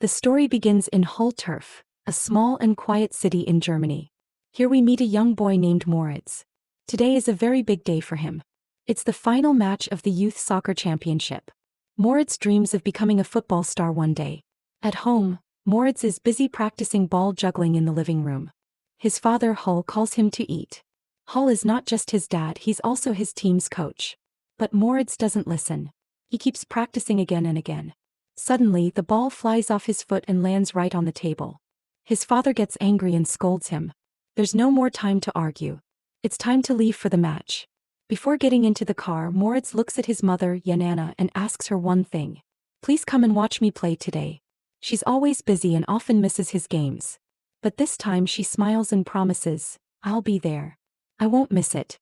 The story begins in Hullturf, a small and quiet city in Germany. Here we meet a young boy named Morids. Today is a very big day for him. It's the final match of the Youth Soccer Championship. Morids dreams of becoming a football star one day. At home, Morids is busy practicing ball juggling in the living room. His father Hull calls him to eat. Hull is not just his dad, he's also his team's coach. But Morids doesn't listen. He keeps practicing again and again. Suddenly, the ball flies off his foot and lands right on the table. His father gets angry and scolds him. There's no more time to argue. It's time to leave for the match. Before getting into the car, Morids looks at his mother, Janana, and asks her one thing. Please come and watch me play today. She's always busy and often misses his games. But this time she smiles and promises, I'll be there. I won't miss it.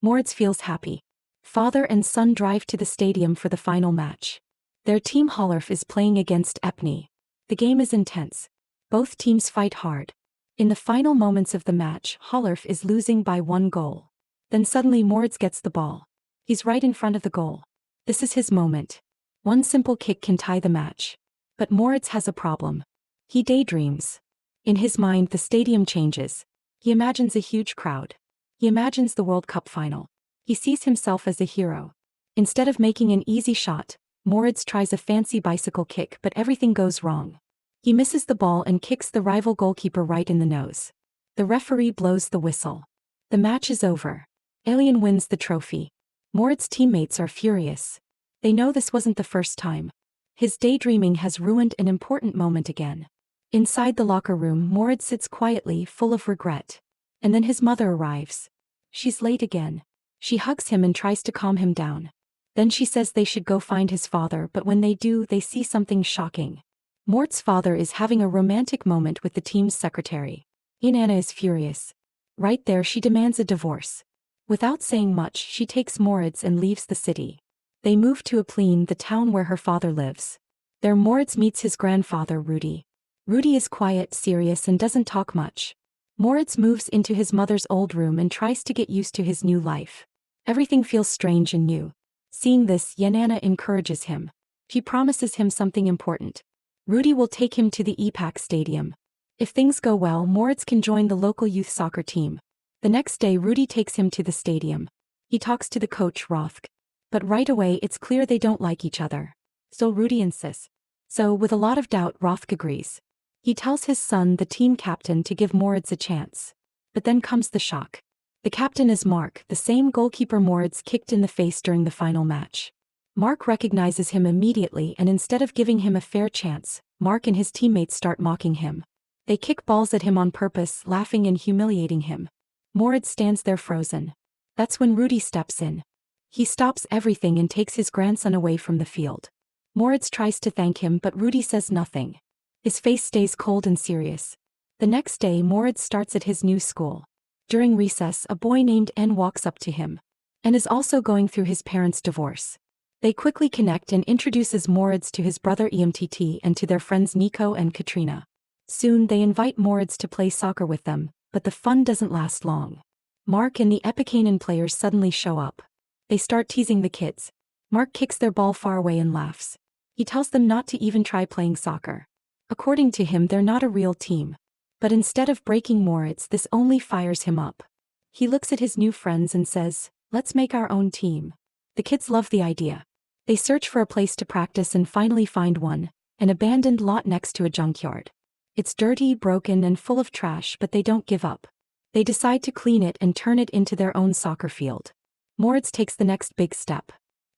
Morids feels happy. Father and son drive to the stadium for the final match. Their team Hullturf is playing against Epney. The game is intense. Both teams fight hard. In the final moments of the match, Hullturf is losing by 1 goal. Then suddenly Morids gets the ball. He's right in front of the goal. This is his moment. One simple kick can tie the match. But Morids has a problem. He daydreams. In his mind, the stadium changes. He imagines a huge crowd. He imagines the World Cup final. He sees himself as a hero. Instead of making an easy shot, Morids tries a fancy bicycle kick, but everything goes wrong. He misses the ball and kicks the rival goalkeeper right in the nose. The referee blows the whistle. The match is over. Alien wins the trophy. Morids' teammates are furious. They know this wasn't the first time. His daydreaming has ruined an important moment again. Inside the locker room, Morids sits quietly, full of regret. And then his mother arrives. She's late again. She hugs him and tries to calm him down. Then she says they should go find his father, but when they do, they see something shocking. Mort's father is having a romantic moment with the team's secretary. Inanna is furious. Right there she demands a divorce. Without saying much, she takes Morids and leaves the city. They move to Apleen, the town where her father lives. There Morids meets his grandfather Rudy. Rudy is quiet, serious, and doesn't talk much. Morids moves into his mother's old room and tries to get used to his new life. Everything feels strange and new. Seeing this, Janana encourages him. She promises him something important. Rudy will take him to the EPAC stadium. If things go well, Morids can join the local youth soccer team. The next day, Rudy takes him to the stadium. He talks to the coach, Rothk. But right away, it's clear they don't like each other. So Rudy insists. So, with a lot of doubt, Rothk agrees. He tells his son, the team captain, to give Morids a chance. But then comes the shock. The captain is Mark, the same goalkeeper Morids kicked in the face during the final match. Mark recognizes him immediately, and instead of giving him a fair chance, Mark and his teammates start mocking him. They kick balls at him on purpose, laughing and humiliating him. Morids stands there frozen. That's when Rudy steps in. He stops everything and takes his grandson away from the field. Morids tries to thank him, but Rudy says nothing. His face stays cold and serious. The next day, Morids starts at his new school. During recess, a boy named N walks up to him. N is also going through his parents' divorce. They quickly connect and introduces Morids to his brother EMTT and to their friends Nico and Katrina. Soon they invite Morids to play soccer with them, but the fun doesn't last long. Mark and the Epikanen players suddenly show up. They start teasing the kids. Mark kicks their ball far away and laughs. He tells them not to even try playing soccer. According to him, they're not a real team. But instead of breaking Morids, this only fires him up. He looks at his new friends and says, let's make our own team. The kids love the idea. They search for a place to practice and finally find one, an abandoned lot next to a junkyard. It's dirty, broken, and full of trash, but they don't give up. They decide to clean it and turn it into their own soccer field. Morids takes the next big step.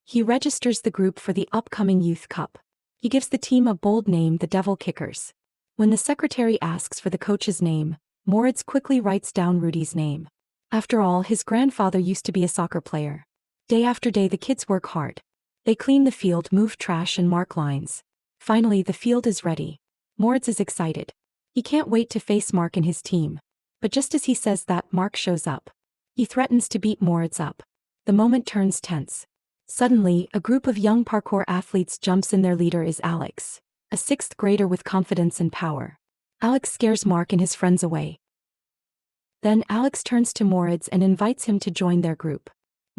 He registers the group for the upcoming Youth Cup. He gives the team a bold name, the Devil Kickers. When the secretary asks for the coach's name, Morids quickly writes down Rudy's name. After all, his grandfather used to be a soccer player. Day after day, the kids work hard. They clean the field, move trash, and mark lines. Finally, the field is ready. Morids is excited. He can't wait to face Mark and his team. But just as he says that, Mark shows up. He threatens to beat Morids up. The moment turns tense. Suddenly, a group of young parkour athletes jumps in. Their leader is Alex, a 6th grader with confidence and power. Alex scares Mark and his friends away. Then Alex turns to Morids and invites him to join their group.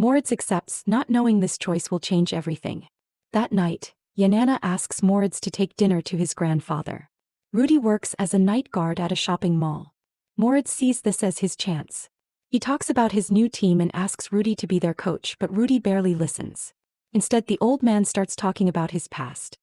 Morids accepts, not knowing this choice will change everything. That night, Yanana asks Morids to take dinner to his grandfather. Rudy works as a night guard at a shopping mall. Morids sees this as his chance. He talks about his new team and asks Rudy to be their coach, but Rudy barely listens. Instead, the old man starts talking about his past.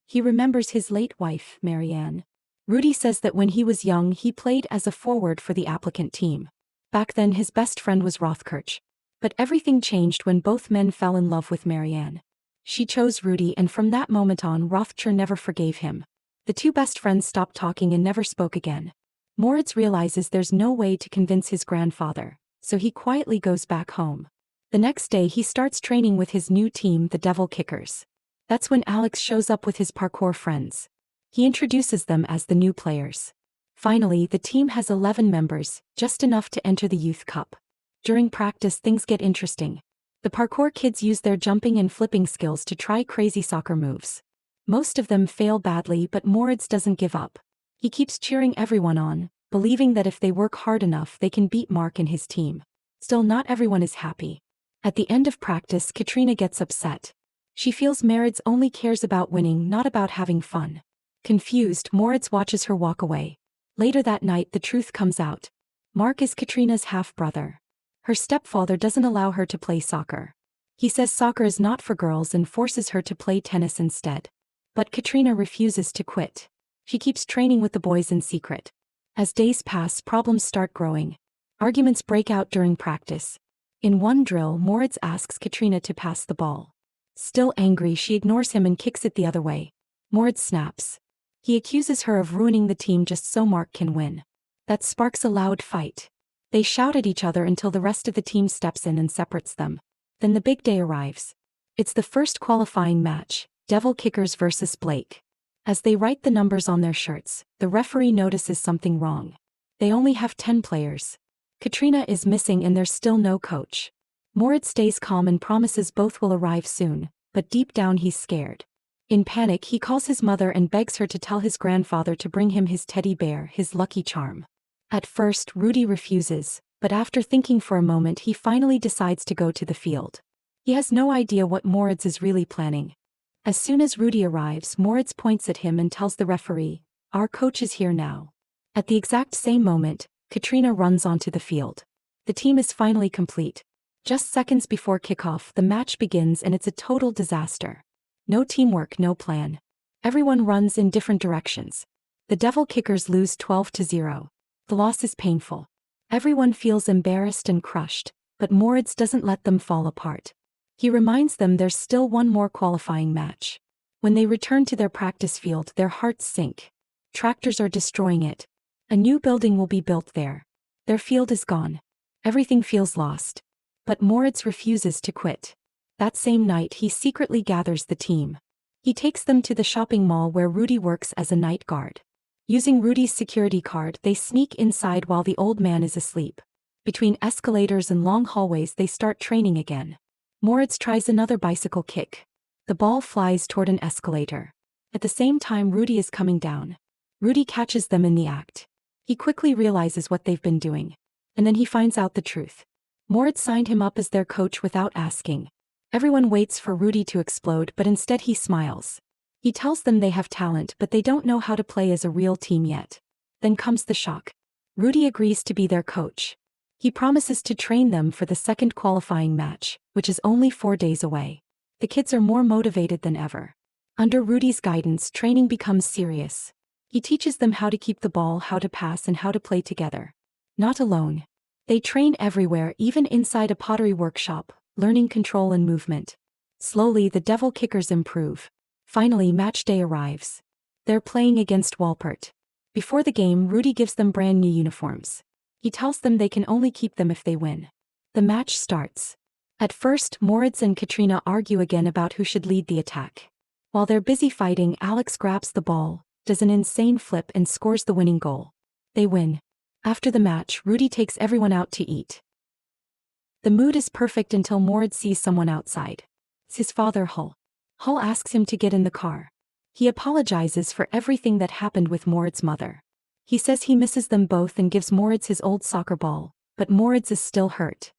He remembers his late wife, Marianne. Rudy says that when he was young he played as a forward for the applicant team. Back then his best friend was Rothkirch. But everything changed when both men fell in love with Marianne. She chose Rudy, and from that moment on Rothkirch never forgave him. The two best friends stopped talking and never spoke again. Moritz realizes there's no way to convince his grandfather, so he quietly goes back home. The next day he starts training with his new team, the Devil Kickers. That's when Alex shows up with his parkour friends. He introduces them as the new players. Finally, the team has 11 members, just enough to enter the Youth Cup. During practice things get interesting. The parkour kids use their jumping and flipping skills to try crazy soccer moves. Most of them fail badly, but Moritz doesn't give up. He keeps cheering everyone on, believing that if they work hard enough they can beat Mark and his team. Still, not everyone is happy. At the end of practice, Katrina gets upset. She feels Morids only cares about winning, not about having fun. Confused, Moritz watches her walk away. Later that night the truth comes out. Mark is Katrina's half-brother. Her stepfather doesn't allow her to play soccer. He says soccer is not for girls and forces her to play tennis instead. But Katrina refuses to quit. She keeps training with the boys in secret. As days pass, problems start growing. Arguments break out during practice. In one drill, Moritz asks Katrina to pass the ball. Still angry, she ignores him and kicks it the other way. Moritz snaps. He accuses her of ruining the team just so Mark can win. That sparks a loud fight. They shout at each other until the rest of the team steps in and separates them. Then the big day arrives. It's the first qualifying match, Devil Kickers vs. Blake. As they write the numbers on their shirts, the referee notices something wrong. They only have 10 players. Katrina is missing and there's still no coach. Moritz stays calm and promises both will arrive soon, but deep down he's scared. In panic he calls his mother and begs her to tell his grandfather to bring him his teddy bear, his lucky charm. At first, Rudy refuses, but after thinking for a moment he finally decides to go to the field. He has no idea what Moritz is really planning. As soon as Rudy arrives, Moritz points at him and tells the referee, "Our coach is here now." At the exact same moment, Katrina runs onto the field. The team is finally complete. Just seconds before kickoff, the match begins and it's a total disaster. No teamwork, no plan. Everyone runs in different directions. The Devil Kickers lose 12-0. The loss is painful. Everyone feels embarrassed and crushed, but Moritz doesn't let them fall apart. He reminds them there's still one more qualifying match. When they return to their practice field, their hearts sink. Tractors are destroying it. A new building will be built there. Their field is gone. Everything feels lost. But Moritz refuses to quit. That same night he secretly gathers the team. He takes them to the shopping mall where Rudy works as a night guard. Using Rudy's security card, they sneak inside while the old man is asleep. Between escalators and long hallways they start training again. Moritz tries another bicycle kick. The ball flies toward an escalator. At the same time Rudy is coming down. Rudy catches them in the act. He quickly realizes what they've been doing. And then he finds out the truth. Moritz signed him up as their coach without asking. Everyone waits for Rudy to explode, but instead he smiles. He tells them they have talent but they don't know how to play as a real team yet. Then comes the shock. Rudy agrees to be their coach. He promises to train them for the second qualifying match, which is only 4 days away. The kids are more motivated than ever. Under Rudy's guidance, training becomes serious. He teaches them how to keep the ball, how to pass, and how to play together. Not alone. They train everywhere, even inside a pottery workshop, learning control and movement. Slowly the Devil Kickers improve. Finally match day arrives. They're playing against Walpert. Before the game, Rudy gives them brand new uniforms. He tells them they can only keep them if they win. The match starts. At first, Moritz and Katrina argue again about who should lead the attack. While they're busy fighting, Alex grabs the ball, does an insane flip and scores the winning goal. They win. After the match, Rudy takes everyone out to eat. The mood is perfect until Moritz sees someone outside. It's his father, Hull. Hull asks him to get in the car. He apologizes for everything that happened with Moritz's mother. He says he misses them both and gives Moritz his old soccer ball, but Moritz is still hurt.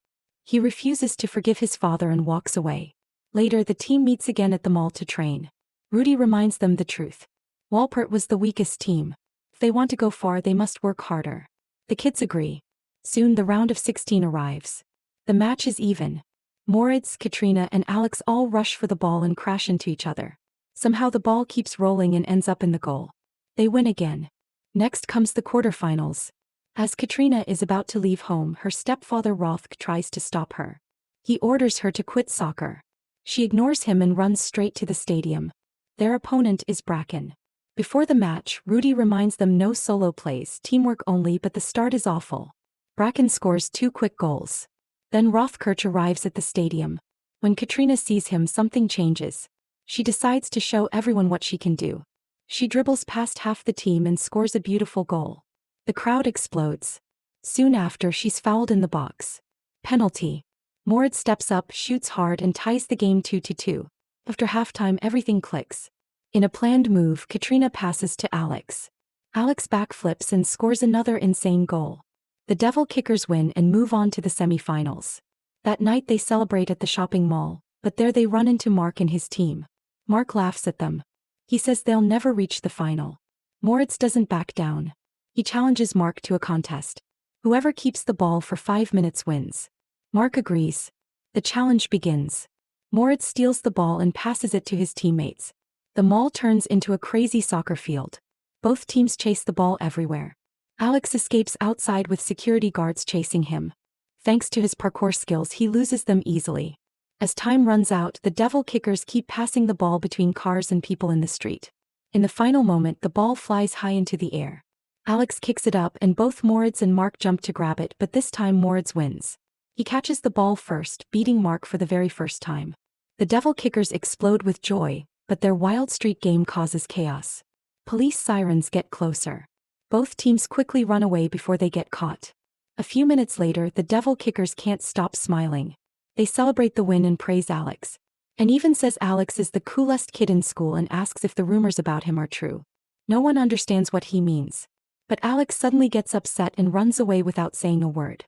He refuses to forgive his father and walks away. Later the team meets again at the mall to train. Rudy reminds them the truth. Walpert was the weakest team. If they want to go far, they must work harder. The kids agree. Soon the round of 16 arrives. The match is even. Morids, Katrina, and Alex all rush for the ball and crash into each other. Somehow the ball keeps rolling and ends up in the goal. They win again. Next comes the quarterfinals. As Katrina is about to leave home, her stepfather Rothk tries to stop her. He orders her to quit soccer. She ignores him and runs straight to the stadium. Their opponent is Bracken. Before the match, Rudy reminds them no solo plays, teamwork only, but the start is awful. Bracken scores 2 quick goals. Then Rothkirch arrives at the stadium. When Katrina sees him, something changes. She decides to show everyone what she can do. She dribbles past half the team and scores a beautiful goal. The crowd explodes. Soon after, she's fouled in the box. Penalty. Moritz steps up, shoots hard, and ties the game 2-2. After halftime, everything clicks. In a planned move, Katrina passes to Alex. Alex backflips and scores another insane goal. The Devil Kickers win and move on to the semi-finals. That night they celebrate at the shopping mall, but there they run into Mark and his team. Mark laughs at them. He says they'll never reach the final. Moritz doesn't back down. He challenges Mark to a contest. Whoever keeps the ball for 5 minutes wins. Mark agrees. The challenge begins. Moritz steals the ball and passes it to his teammates. The mall turns into a crazy soccer field. Both teams chase the ball everywhere. Alex escapes outside with security guards chasing him. Thanks to his parkour skills, he loses them easily. As time runs out, the Devil Kickers keep passing the ball between cars and people in the street. In the final moment, the ball flies high into the air. Alex kicks it up and both Morids and Mark jump to grab it, but this time Morids wins. He catches the ball first, beating Mark for the very first time. The Devil Kickers explode with joy, but their wild street game causes chaos. Police sirens get closer. Both teams quickly run away before they get caught. A few minutes later, the Devil Kickers can't stop smiling. They celebrate the win and praise Alex. And even says Alex is the coolest kid in school and asks if the rumors about him are true. No one understands what he means. But Alex suddenly gets upset and runs away without saying a word.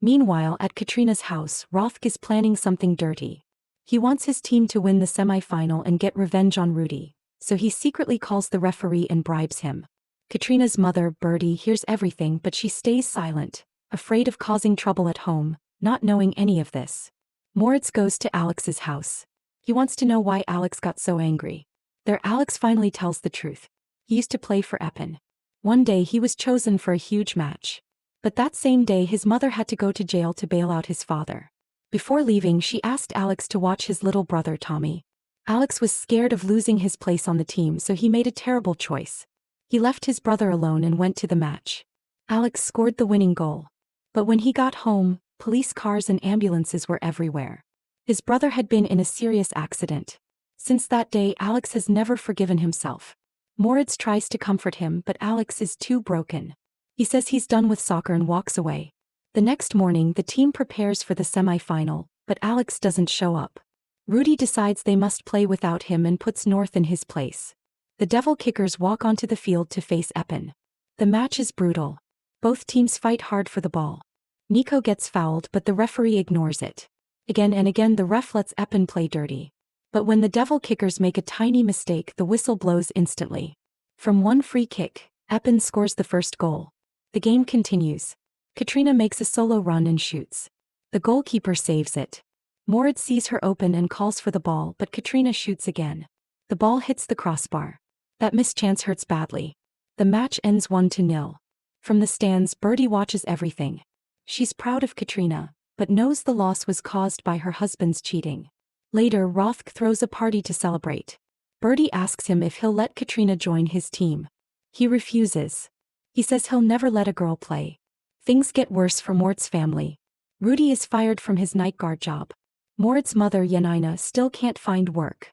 Meanwhile, at Katrina's house, Rothk is planning something dirty. He wants his team to win the semi-final and get revenge on Rudy, so he secretly calls the referee and bribes him. Katrina's mother, Bertie, hears everything, but she stays silent, afraid of causing trouble at home, not knowing any of this. Moritz goes to Alex's house. He wants to know why Alex got so angry. There, Alex finally tells the truth. He used to play for Eppen. One day he was chosen for a huge match. But that same day his mother had to go to jail to bail out his father. Before leaving, she asked Alex to watch his little brother Tommy. Alex was scared of losing his place on the team, so he made a terrible choice. He left his brother alone and went to the match. Alex scored the winning goal. But when he got home, police cars and ambulances were everywhere. His brother had been in a serious accident. Since that day, Alex has never forgiven himself. Moritz tries to comfort him, but Alex is too broken. He says he's done with soccer and walks away. The next morning, the team prepares for the semi-final, but Alex doesn't show up. Rudy decides they must play without him and puts North in his place. The Devil Kickers walk onto the field to face Eppen. The match is brutal. Both teams fight hard for the ball. Nico gets fouled, but the referee ignores it. Again and again the ref lets Eppen play dirty. But when the Devil Kickers make a tiny mistake, the whistle blows instantly. From one free kick, Eppen scores the first goal. The game continues. Katrina makes a solo run and shoots. The goalkeeper saves it. Moritz sees her open and calls for the ball, but Katrina shoots again. The ball hits the crossbar. That missed chance hurts badly. The match ends 1-0. From the stands, Bertie watches everything. She's proud of Katrina, but knows the loss was caused by her husband's cheating. Later, Rothk throws a party to celebrate. Bertie asks him if he'll let Katrina join his team. He refuses. He says he'll never let a girl play. Things get worse for Mort's family. Rudy is fired from his night guard job. Moritz's mother Janina still can't find work.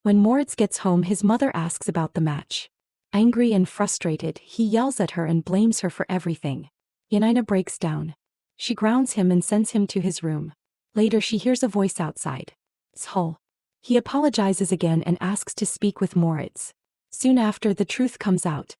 When Moritz gets home, his mother asks about the match. Angry and frustrated, he yells at her and blames her for everything. Janina breaks down. She grounds him and sends him to his room. Later she hears a voice outside. Hull. He apologizes again and asks to speak with Moritz. Soon after, the truth comes out.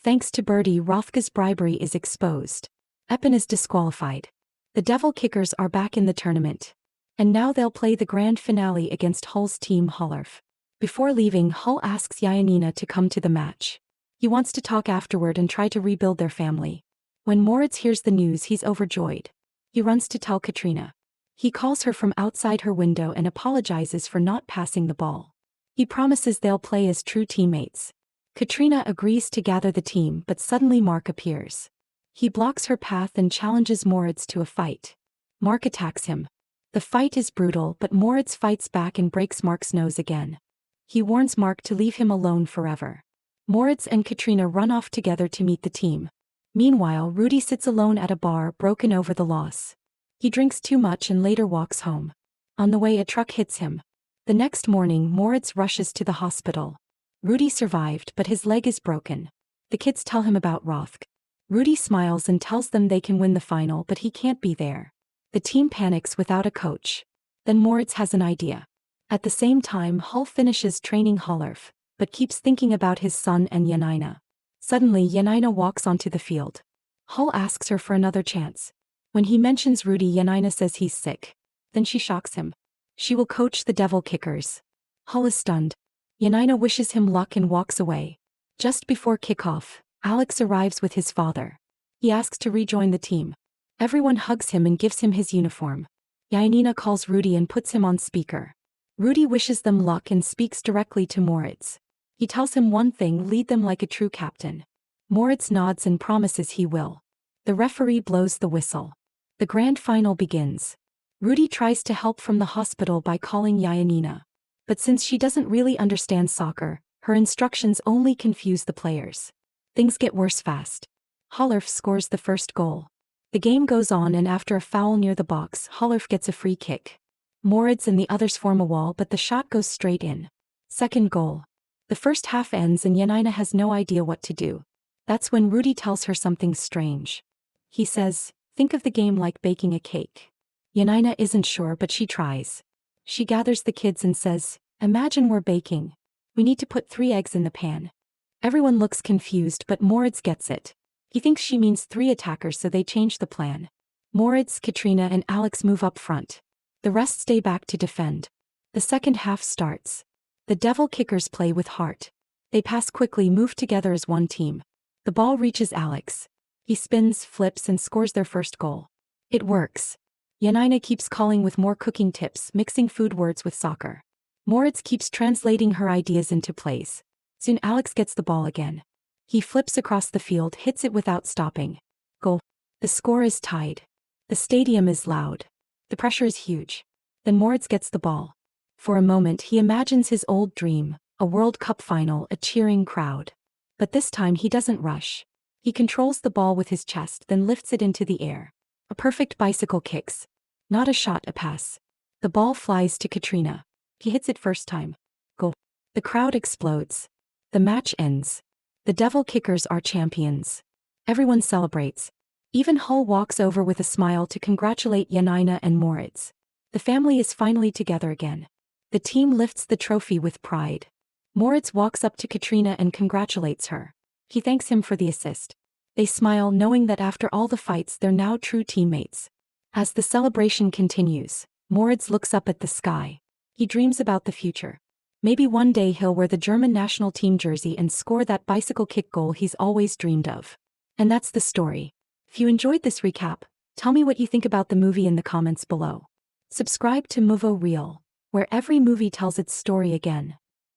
Thanks to Bertie, Rothka's bribery is exposed. Eppen is disqualified. The Devil Kickers are back in the tournament. And now they'll play the grand finale against Hull's team Hullerf. Before leaving, Hull asks Yayanina to come to the match. He wants to talk afterward and try to rebuild their family. When Moritz hears the news, he's overjoyed. He runs to tell Katrina. He calls her from outside her window and apologizes for not passing the ball. He promises they'll play as true teammates. Katrina agrees to gather the team, but suddenly Mark appears. He blocks her path and challenges Moritz to a fight. Mark attacks him. The fight is brutal, but Moritz fights back and breaks Mark's nose again. He warns Mark to leave him alone forever. Moritz and Katrina run off together to meet the team. Meanwhile, Rudy sits alone at a bar, broken over the loss. He drinks too much and later walks home. On the way, a truck hits him. The next morning, Moritz rushes to the hospital. Rudy survived, but his leg is broken. The kids tell him about Rothk. Rudy smiles and tells them they can win the final, but he can't be there. The team panics without a coach. Then Moritz has an idea. At the same time, Hull finishes training Hollerf, but keeps thinking about his son and Yanina. Suddenly, Yanina walks onto the field. Hull asks her for another chance. When he mentions Rudy, Yanina says he's sick. Then she shocks him. She will coach the Devil Kickers. Hull is stunned. Yanina wishes him luck and walks away. Just before kickoff, Alex arrives with his father. He asks to rejoin the team. Everyone hugs him and gives him his uniform. Yanina calls Rudy and puts him on speaker. Rudy wishes them luck and speaks directly to Moritz. He tells him one thing: lead them like a true captain. Moritz nods and promises he will. The referee blows the whistle. The grand final begins. Rudy tries to help from the hospital by calling Yayanina. But since she doesn't really understand soccer, her instructions only confuse the players. Things get worse fast. Hollerf scores the first goal. The game goes on, and after a foul near the box, Hollerf gets a free kick. Morids and the others form a wall, but the shot goes straight in. Second goal. The first half ends and Yanina has no idea what to do. That's when Rudy tells her something strange. He says, think of the game like baking a cake. Yanina isn't sure, but she tries. She gathers the kids and says, imagine we're baking. We need to put 3 eggs in the pan. Everyone looks confused, but Morids gets it. He thinks she means 3 attackers, so they change the plan. Morids, Katrina and Alex move up front. The rest stay back to defend. The second half starts. The Devil Kickers play with heart. They pass quickly, move together as one team. The ball reaches Alex. He spins, flips and scores their first goal. It works. Yanina keeps calling with more cooking tips, mixing food words with soccer. Moritz keeps translating her ideas into plays. Soon Alex gets the ball again. He flips across the field, hits it without stopping. Goal. The score is tied. The stadium is loud. The pressure is huge. Then Moritz gets the ball. For a moment he imagines his old dream, a World Cup final, a cheering crowd. But this time he doesn't rush. He controls the ball with his chest, then lifts it into the air. A perfect bicycle kicks. Not a shot, a pass. The ball flies to Katrina. He hits it first time. Goal. The crowd explodes. The match ends. The Devil Kickers are champions. Everyone celebrates. Even Hull walks over with a smile to congratulate Yanina and Moritz. The family is finally together again. The team lifts the trophy with pride. Moritz walks up to Katrina and congratulates her. He thanks him for the assist. They smile, knowing that after all the fights they're now true teammates. As the celebration continues, Moritz looks up at the sky. He dreams about the future. Maybe one day he'll wear the German national team jersey and score that bicycle kick goal he's always dreamed of. And that's the story. If you enjoyed this recap, tell me what you think about the movie in the comments below. Subscribe to Movoreel, where every movie tells its story again.